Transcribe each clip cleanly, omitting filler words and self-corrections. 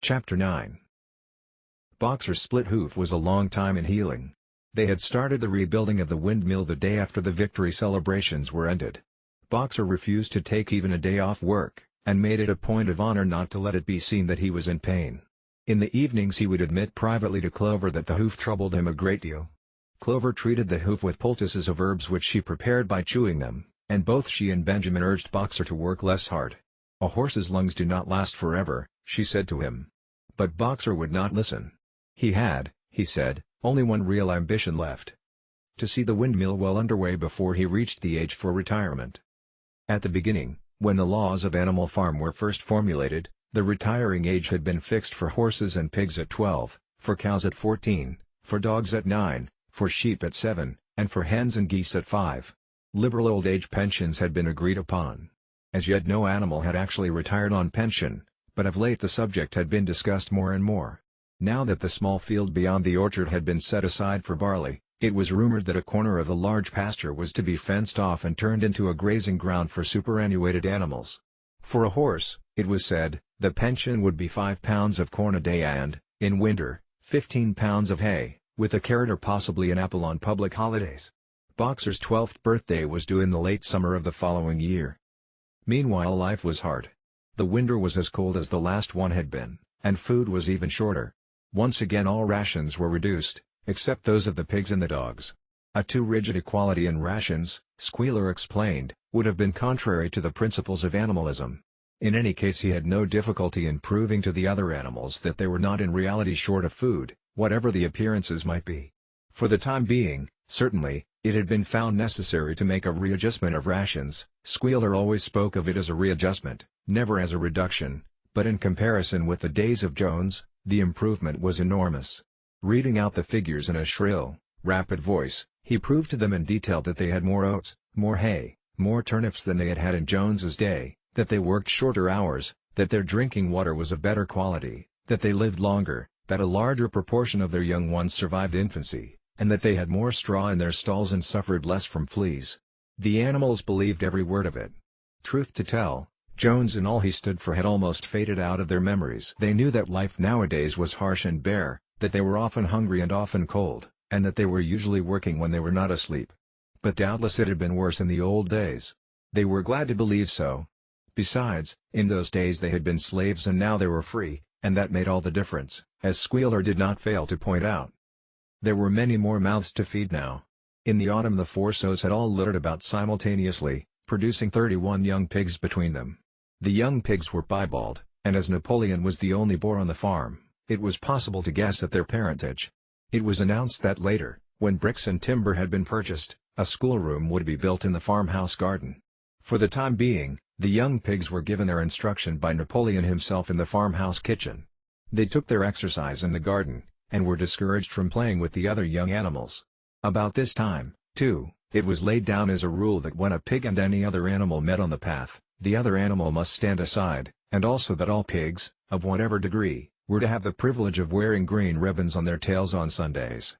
Chapter 9. Boxer's split hoof was a long time in healing. They had started the rebuilding of the windmill the day after the victory celebrations were ended. Boxer refused to take even a day off work, and made it a point of honor not to let it be seen that he was in pain. In the evenings he would admit privately to Clover that the hoof troubled him a great deal. Clover treated the hoof with poultices of herbs which she prepared by chewing them, and both she and Benjamin urged Boxer to work less hard. "A horse's lungs do not last forever," she said to him. But Boxer would not listen. He had, he said, only one real ambition left: to see the windmill well underway before he reached the age for retirement. At the beginning, when the laws of Animal Farm were first formulated, the retiring age had been fixed for horses and pigs at 12, for cows at 14, for dogs at 9, for sheep at 7, and for hens and geese at 5. Liberal old age pensions had been agreed upon. As yet no animal had actually retired on pension, but of late the subject had been discussed more and more. Now that the small field beyond the orchard had been set aside for barley, it was rumored that a corner of the large pasture was to be fenced off and turned into a grazing ground for superannuated animals. For a horse, it was said, the pension would be 5 pounds of corn a day and, in winter, 15 pounds of hay, with a carrot or possibly an apple on public holidays. Boxer's 12th birthday was due in the late summer of the following year. Meanwhile life was hard. The winter was as cold as the last one had been, and food was even shorter. Once again all rations were reduced, except those of the pigs and the dogs. A too rigid equality in rations, Squealer explained, would have been contrary to the principles of animalism. In any case he had no difficulty in proving to the other animals that they were not in reality short of food, whatever the appearances might be. For the time being, certainly, it had been found necessary to make a readjustment of rations. Squealer always spoke of it as a readjustment, never as a reduction, but in comparison with the days of Jones, the improvement was enormous. Reading out the figures in a shrill, rapid voice, he proved to them in detail that they had more oats, more hay, more turnips than they had had in Jones's day, that they worked shorter hours, that their drinking water was of better quality, that they lived longer, that a larger proportion of their young ones survived infancy, and that they had more straw in their stalls and suffered less from fleas. The animals believed every word of it. Truth to tell, Jones and all he stood for had almost faded out of their memories. They knew that life nowadays was harsh and bare, that they were often hungry and often cold, and that they were usually working when they were not asleep. But doubtless it had been worse in the old days. They were glad to believe so. Besides, in those days they had been slaves and now they were free, and that made all the difference, as Squealer did not fail to point out. There were many more mouths to feed now. In the autumn the 4 sows had all littered about simultaneously, producing 31 young pigs between them. The young pigs were piebald, and as Napoleon was the only boar on the farm, it was possible to guess at their parentage. It was announced that later, when bricks and timber had been purchased, a schoolroom would be built in the farmhouse garden. For the time being, the young pigs were given their instruction by Napoleon himself in the farmhouse kitchen. They took their exercise in the garden, and were discouraged from playing with the other young animals. About this time, too, it was laid down as a rule that when a pig and any other animal met on the path, the other animal must stand aside, and also that all pigs, of whatever degree, were to have the privilege of wearing green ribbons on their tails on Sundays.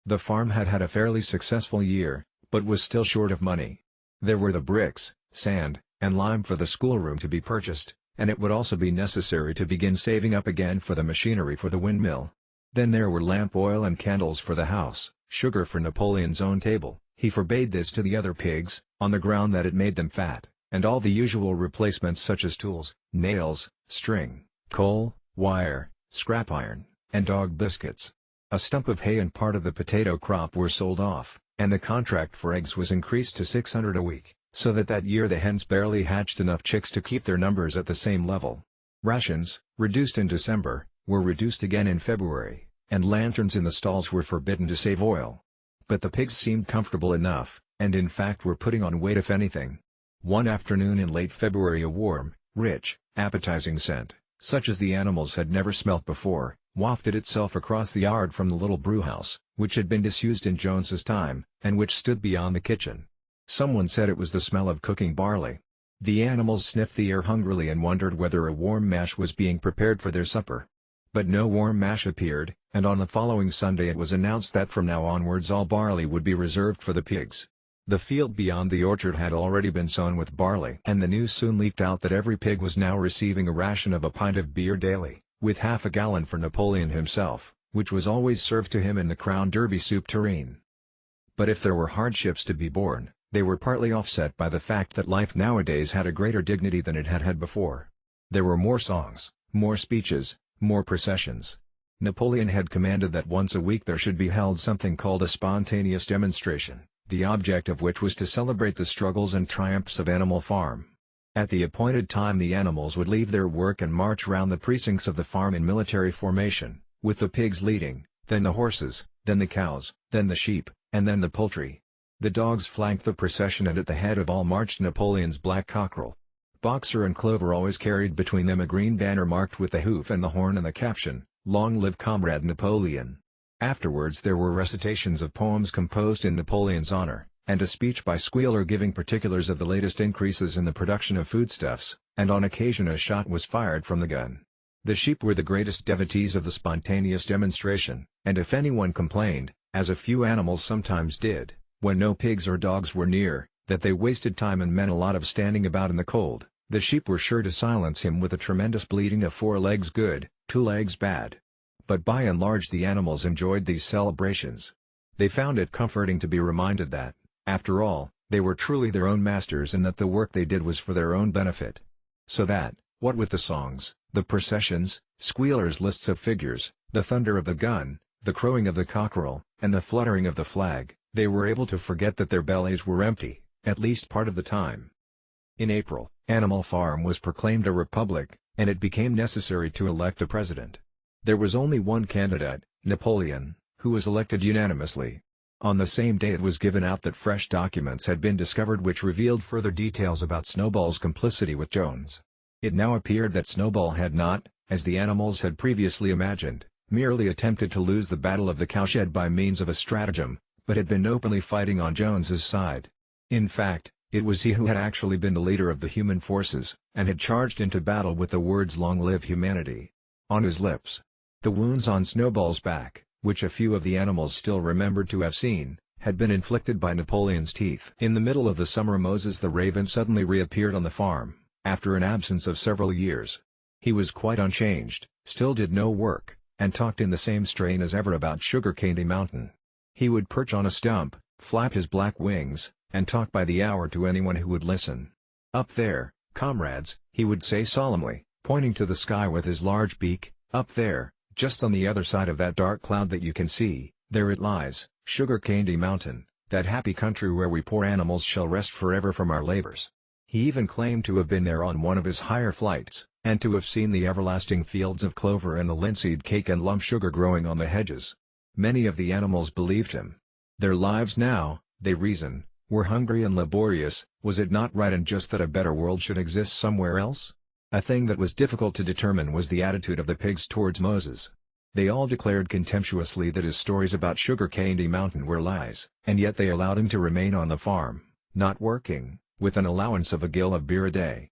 The farm had had a fairly successful year, but was still short of money. There were the bricks, sand, and lime for the schoolroom to be purchased, and it would also be necessary to begin saving up again for the machinery for the windmill. Then there were lamp oil and candles for the house, sugar for Napoleon's own table. He forbade this to the other pigs, on the ground that it made them fat, and all the usual replacements such as tools, nails, string, coal, wire, scrap iron, and dog biscuits. A stump of hay and part of the potato crop were sold off, and the contract for eggs was increased to 600 a week, so that year the hens barely hatched enough chicks to keep their numbers at the same level. Rations, reduced in December, were reduced again in February, and lanterns in the stalls were forbidden to save oil. But the pigs seemed comfortable enough, and in fact were putting on weight if anything. One afternoon in late February a warm, rich, appetizing scent, such as the animals had never smelt before, wafted itself across the yard from the little brewhouse, which had been disused in Jones's time, and which stood beyond the kitchen. Someone said it was the smell of cooking barley. The animals sniffed the air hungrily and wondered whether a warm mash was being prepared for their supper. But no warm mash appeared, and on the following Sunday it was announced that from now onwards all barley would be reserved for the pigs. The field beyond the orchard had already been sown with barley, and the news soon leaked out that every pig was now receiving a ration of a pint of beer daily, with half a gallon for Napoleon himself, which was always served to him in the Crown Derby soup tureen. But if there were hardships to be borne, they were partly offset by the fact that life nowadays had a greater dignity than it had had before. There were more songs, more speeches, more processions. Napoleon had commanded that once a week there should be held something called a spontaneous demonstration, the object of which was to celebrate the struggles and triumphs of Animal Farm. At the appointed time the animals would leave their work and march round the precincts of the farm in military formation, with the pigs leading, then the horses, then the cows, then the sheep, and then the poultry. The dogs flanked the procession, and at the head of all marched Napoleon's black cockerel. Boxer and Clover always carried between them a green banner marked with the hoof and the horn and the caption, "Long live Comrade Napoleon." Afterwards there were recitations of poems composed in Napoleon's honor, and a speech by Squealer giving particulars of the latest increases in the production of foodstuffs, and on occasion a shot was fired from the gun. The sheep were the greatest devotees of the spontaneous demonstration, and if anyone complained, as a few animals sometimes did, when no pigs or dogs were near, that they wasted time and meant a lot of standing about in the cold, the sheep were sure to silence him with a tremendous bleating of 4 legs good, 2 legs bad. But by and large the animals enjoyed these celebrations. They found it comforting to be reminded that, after all, they were truly their own masters and that the work they did was for their own benefit. So that, what with the songs, the processions, Squealer's lists of figures, the thunder of the gun, the crowing of the cockerel, and the fluttering of the flag, they were able to forget that their bellies were empty, at least part of the time. In April, Animal Farm was proclaimed a republic, and it became necessary to elect a president. There was only one candidate, Napoleon, who was elected unanimously. On the same day it was given out that fresh documents had been discovered which revealed further details about Snowball's complicity with Jones. It now appeared that Snowball had not, as the animals had previously imagined, merely attempted to lose the Battle of the Cowshed by means of a stratagem, but had been openly fighting on Jones's side. In fact, it was he who had actually been the leader of the human forces, and had charged into battle with the words "Long live humanity" on his lips. The wounds on Snowball's back, which a few of the animals still remembered to have seen, had been inflicted by Napoleon's teeth. In the middle of the summer Moses the raven suddenly reappeared on the farm, after an absence of several years. He was quite unchanged, still did no work, and talked in the same strain as ever about Sugar Candy Mountain. He would perch on a stump, flap his black wings, and talk by the hour to anyone who would listen. "Up there, comrades," he would say solemnly, pointing to the sky with his large beak, "up there, just on the other side of that dark cloud that you can see, there it lies, Sugar Candy Mountain, that happy country where we poor animals shall rest forever from our labors." He even claimed to have been there on one of his higher flights, and to have seen the everlasting fields of clover and the linseed cake and lump sugar growing on the hedges. Many of the animals believed him. Their lives now, they reasoned, were hungry and laborious. Was it not right and just that a better world should exist somewhere else? A thing that was difficult to determine was the attitude of the pigs towards Moses. They all declared contemptuously that his stories about Sugar Candy Mountain were lies, and yet they allowed him to remain on the farm, not working, with an allowance of a gill of beer a day.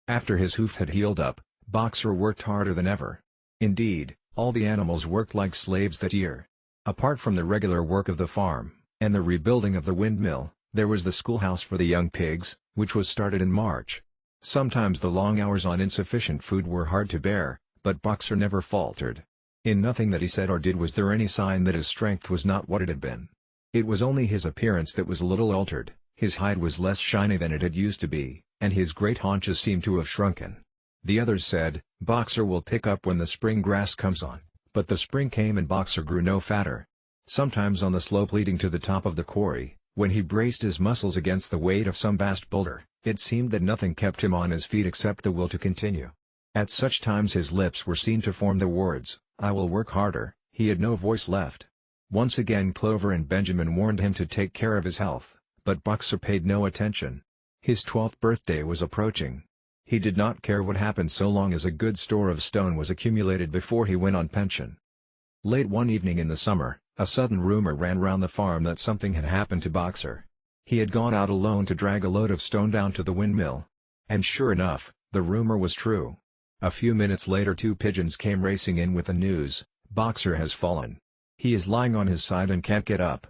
After his hoof had healed up, Boxer worked harder than ever. Indeed, all the animals worked like slaves that year. Apart from the regular work of the farm, and the rebuilding of the windmill, there was the schoolhouse for the young pigs, which was started in March. Sometimes the long hours on insufficient food were hard to bear, but Boxer never faltered. In nothing that he said or did was there any sign that his strength was not what it had been. It was only his appearance that was a little altered. His hide was less shiny than it had used to be, and his great haunches seemed to have shrunken. The others said, "Boxer will pick up when the spring grass comes on," but the spring came and Boxer grew no fatter. Sometimes on the slope leading to the top of the quarry, when he braced his muscles against the weight of some vast boulder, it seemed that nothing kept him on his feet except the will to continue. At such times his lips were seen to form the words, "I will work harder." He had no voice left. Once again Clover and Benjamin warned him to take care of his health, but Boxer paid no attention. His 12th birthday was approaching. He did not care what happened so long as a good store of stone was accumulated before he went on pension. Late one evening in the summer, a sudden rumor ran round the farm that something had happened to Boxer. He had gone out alone to drag a load of stone down to the windmill. And sure enough, the rumor was true. A few minutes later 2 pigeons came racing in with the news, "Boxer has fallen. He is lying on his side and can't get up."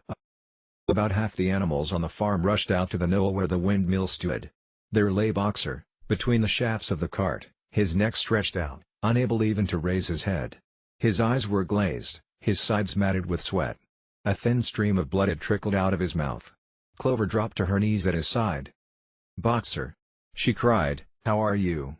About half the animals on the farm rushed out to the knoll where the windmill stood. There lay Boxer, between the shafts of the cart, his neck stretched out, unable even to raise his head. His eyes were glazed, his sides matted with sweat. A thin stream of blood had trickled out of his mouth. Clover dropped to her knees at his side. "Boxer!" she cried, "how are you?"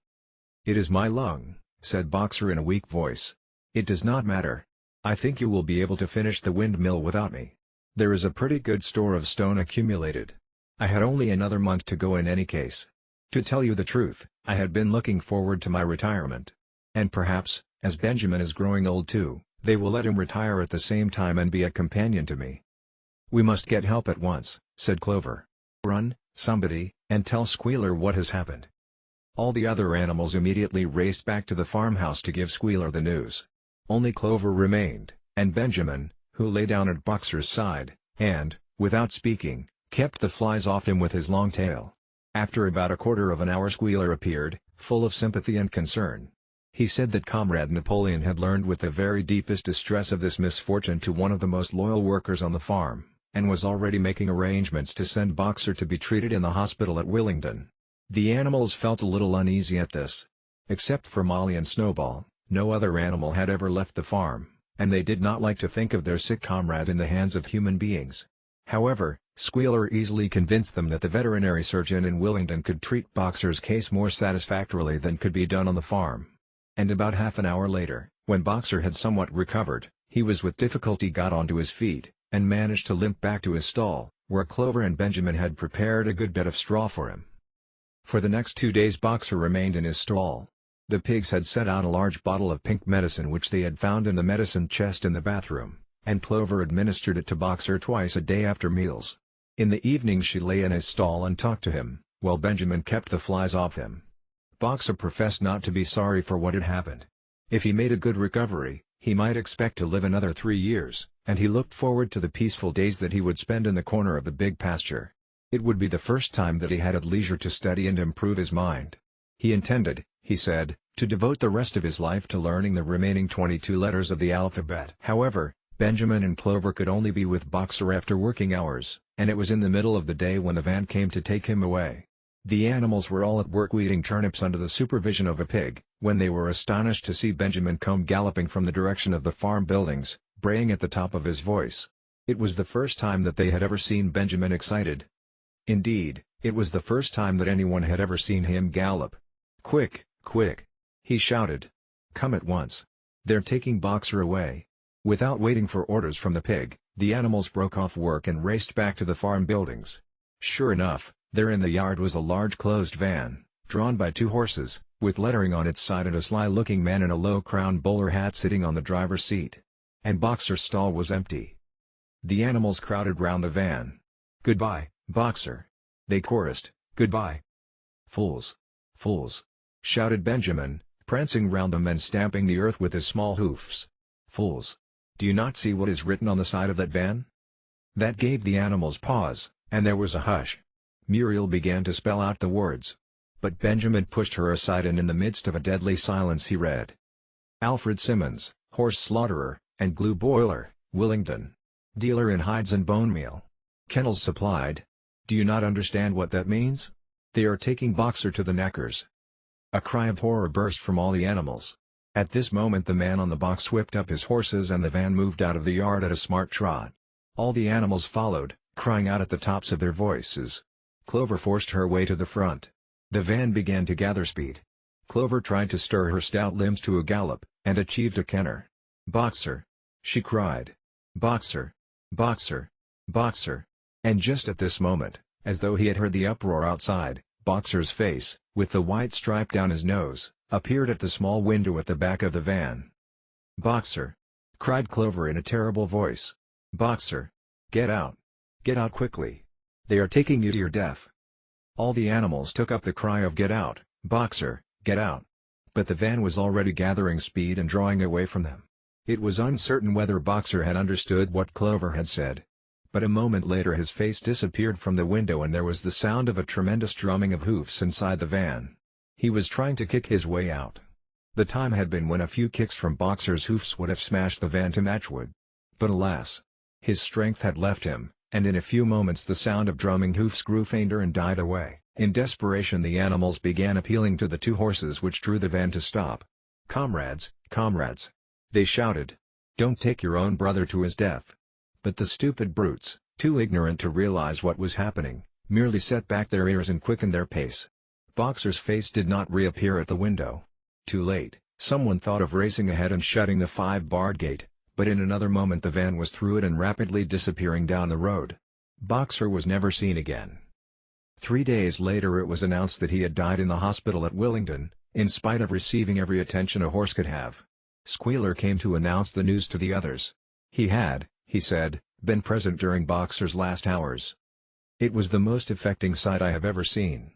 "It is my lung," said Boxer in a weak voice. "It does not matter. I think you will be able to finish the windmill without me. There is a pretty good store of stone accumulated. I had only another month to go in any case. To tell you the truth, I had been looking forward to my retirement. And perhaps, as Benjamin is growing old too, they will let him retire at the same time and be a companion to me." "We must get help at once," said Clover. "Run, somebody, and tell Squealer what has happened." All the other animals immediately raced back to the farmhouse to give Squealer the news. Only Clover remained, and Benjamin, who lay down at Boxer's side, and, without speaking, kept the flies off him with his long tail. After about a quarter of an hour Squealer appeared, full of sympathy and concern. He said that Comrade Napoleon had learned with the very deepest distress of this misfortune to one of the most loyal workers on the farm, and was already making arrangements to send Boxer to be treated in the hospital at Willingdon. The animals felt a little uneasy at this. Except for Molly and Snowball, no other animal had ever left the farm, and they did not like to think of their sick comrade in the hands of human beings. However, Squealer easily convinced them that the veterinary surgeon in Willingdon could treat Boxer's case more satisfactorily than could be done on the farm. And about half an hour later, when Boxer had somewhat recovered, he was with difficulty got onto his feet, and managed to limp back to his stall, where Clover and Benjamin had prepared a good bed of straw for him. For the next 2 days Boxer remained in his stall. The pigs had set out a large bottle of pink medicine which they had found in the medicine chest in the bathroom, and Clover administered it to Boxer twice a day after meals. In the evening she lay in his stall and talked to him, while Benjamin kept the flies off him. Boxer professed not to be sorry for what had happened. If he made a good recovery, he might expect to live another 3 years, and he looked forward to the peaceful days that he would spend in the corner of the big pasture. It would be the first time that he had had leisure to study and improve his mind. He intended, he said, to devote the rest of his life to learning the remaining 22 letters of the alphabet. However, Benjamin and Clover could only be with Boxer after working hours, and it was in the middle of the day when the van came to take him away. The animals were all at work weeding turnips under the supervision of a pig, when they were astonished to see Benjamin come galloping from the direction of the farm buildings, braying at the top of his voice. It was the first time that they had ever seen Benjamin excited. Indeed, it was the first time that anyone had ever seen him gallop. "Quick, quick!" he shouted. "Come at once. They're taking Boxer away." Without waiting for orders from the pig, the animals broke off work and raced back to the farm buildings. Sure enough, there in the yard was a large closed van, drawn by 2 horses, with lettering on its side and a sly-looking man in a low-crowned bowler hat sitting on the driver's seat. And Boxer's stall was empty. The animals crowded round the van. "Goodbye, Boxer!" they chorused. "Goodbye!" "Fools! Fools!" shouted Benjamin, prancing round them and stamping the earth with his small hoofs. "Fools! Do you not see what is written on the side of that van?" That gave the animals pause, and there was a hush. Muriel began to spell out the words. But Benjamin pushed her aside, and in the midst of a deadly silence he read: "Alfred Simmons, horse slaughterer, and glue boiler, Willingdon. Dealer in hides and bone meal. Kennels supplied. Do you not understand what that means? They are taking Boxer to the knackers." A cry of horror burst from all the animals. At this moment the man on the box whipped up his horses and the van moved out of the yard at a smart trot. All the animals followed, crying out at the tops of their voices. Clover forced her way to the front. The van began to gather speed. Clover tried to stir her stout limbs to a gallop, and achieved a canter. "Boxer!" she cried. "Boxer! Boxer! Boxer!" And just at this moment, as though he had heard the uproar outside, Boxer's face, with the white stripe down his nose, appeared at the small window at the back of the van. "Boxer!" cried Clover in a terrible voice. "Boxer! Get out! Get out quickly! They are taking you to your death!" All the animals took up the cry of "Get out, Boxer, get out!" But the van was already gathering speed and drawing away from them. It was uncertain whether Boxer had understood what Clover had said. But a moment later his face disappeared from the window and there was the sound of a tremendous drumming of hoofs inside the van. He was trying to kick his way out. The time had been when a few kicks from Boxer's hoofs would have smashed the van to matchwood. But alas! His strength had left him, and in a few moments the sound of drumming hoofs grew fainter and died away. In desperation the animals began appealing to the 2 horses which drew the van to stop. "Comrades, comrades!" they shouted. "Don't take your own brother to his death." But the stupid brutes, too ignorant to realize what was happening, merely set back their ears and quickened their pace. Boxer's face did not reappear at the window. Too late, someone thought of racing ahead and shutting the 5-barred gate, but in another moment the van was through it and rapidly disappearing down the road. Boxer was never seen again. 3 days later it was announced that he had died in the hospital at Willingdon, in spite of receiving every attention a horse could have. Squealer came to announce the news to the others. He had, he said, been present during Boxer's last hours. "It was the most affecting sight I have ever seen,"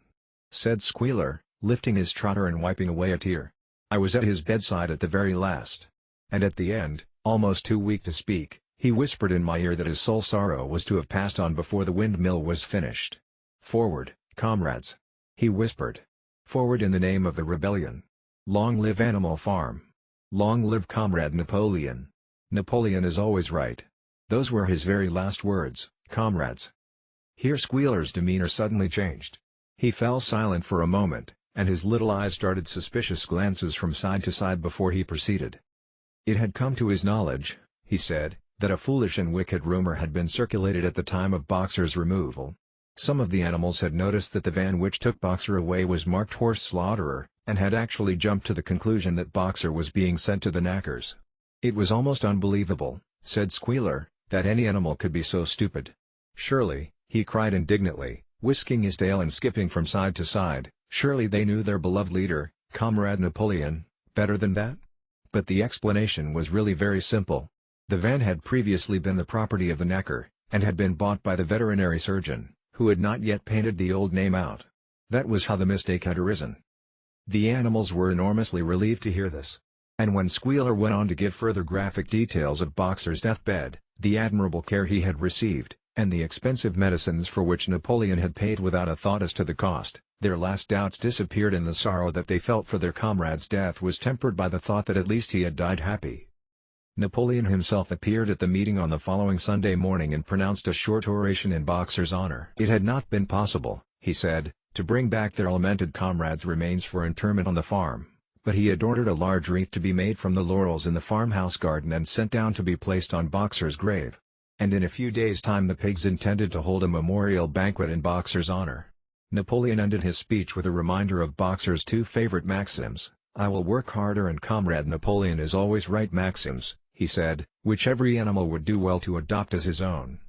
said Squealer, lifting his trotter and wiping away a tear. "I was at his bedside at the very last. And at the end, almost too weak to speak, he whispered in my ear that his sole sorrow was to have passed on before the windmill was finished. 'Forward, comrades!' he whispered. 'Forward in the name of the rebellion! Long live Animal Farm! Long live Comrade Napoleon! Napoleon is always right!' Those were his very last words, comrades." Here Squealer's demeanor suddenly changed. He fell silent for a moment, and his little eyes darted suspicious glances from side to side before he proceeded. "It had come to his knowledge," he said, "that a foolish and wicked rumor had been circulated at the time of Boxer's removal. Some of the animals had noticed that the van which took Boxer away was marked Horse Slaughterer, and had actually jumped to the conclusion that Boxer was being sent to the knackers. It was almost unbelievable," said Squealer, "that any animal could be so stupid. Surely," he cried indignantly, whisking his tail and skipping from side to side, "surely they knew their beloved leader, Comrade Napoleon, better than that?" But the explanation was really very simple. The van had previously been the property of the knacker, and had been bought by the veterinary surgeon, who had not yet painted the old name out. That was how the mistake had arisen. The animals were enormously relieved to hear this. And when Squealer went on to give further graphic details of Boxer's deathbed, the admirable care he had received, and the expensive medicines for which Napoleon had paid without a thought as to the cost, their last doubts disappeared and the sorrow that they felt for their comrade's death was tempered by the thought that at least he had died happy. Napoleon himself appeared at the meeting on the following Sunday morning and pronounced a short oration in Boxer's honor. It had not been possible, he said, to bring back their lamented comrade's remains for interment on the farm, but he had ordered a large wreath to be made from the laurels in the farmhouse garden and sent down to be placed on Boxer's grave. And in a few days' time the pigs intended to hold a memorial banquet in Boxer's honor. Napoleon ended his speech with a reminder of Boxer's 2 favorite maxims, "I will work harder" and "Comrade Napoleon is always right" maxims, he said, which every animal would do well to adopt as his own.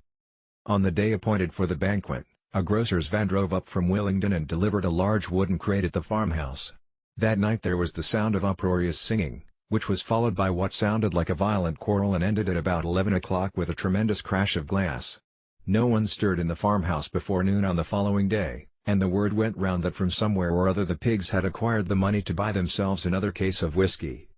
On the day appointed for the banquet, a grocer's van drove up from Willingdon and delivered a large wooden crate at the farmhouse. That night there was the sound of uproarious singing, which was followed by what sounded like a violent quarrel and ended at about 11 o'clock with a tremendous crash of glass. No one stirred in the farmhouse before noon on the following day, and the word went round that from somewhere or other the pigs had acquired the money to buy themselves another case of whiskey.